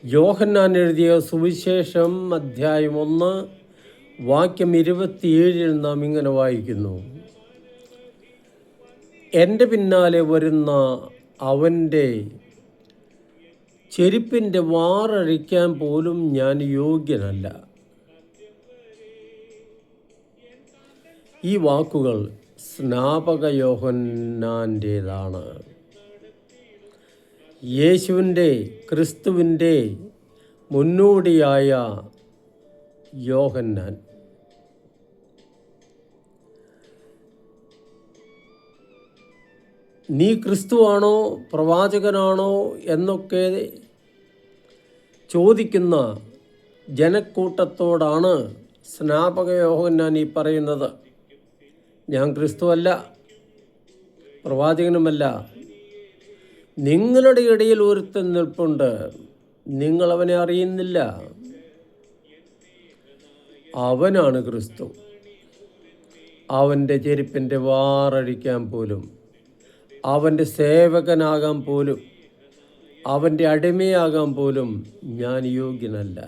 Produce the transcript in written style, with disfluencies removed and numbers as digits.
യോഹന്നാൻ എഴുതിയ സുവിശേഷം അധ്യായം 1 വാക്യം 27 നാം ഇങ്ങനെ വായിക്കുന്നു. എൻ്റെ പിന്നാലെ വരുന്ന അവൻ്റെ ചെരുപ്പിൻ്റെ വാറഴിക്കാൻ പോലും ഞാൻ യോഗ്യനല്ല. ഈ വാക്കുകൾ സ്നാപക യോഹന്നാൻ്റേതാണ്. യേശുവിൻ്റെ ക്രിസ്തുവിൻ്റെ മുന്നോടിയായ യോഹന്നാൻ. നീ ക്രിസ്തുവാണോ പ്രവാചകനാണോ എന്നൊക്കെ ചോദിക്കുന്ന ജനക്കൂട്ടത്തോടാണ് സ്നാപക യോഹന്നാൻ ഈ പറയുന്നത്. ഞാൻ ക്രിസ്തുവല്ല, പ്രവാചകനുമല്ല. നിങ്ങളുടെ ഇടയിൽ ഒരുത്തൻ നിൽപ്പുണ്ട്, നിങ്ങളവനെ അറിയുന്നില്ല. അവനാണ് ക്രിസ്തു. അവൻ്റെ ചെരുപ്പിൻ്റെ വാറഴിക്കാൻ പോലും, അവൻ്റെ സേവകനാകാൻ പോലും, അവൻ്റെ അടിമയാകാൻ പോലും ഞാൻ യോഗ്യനല്ല.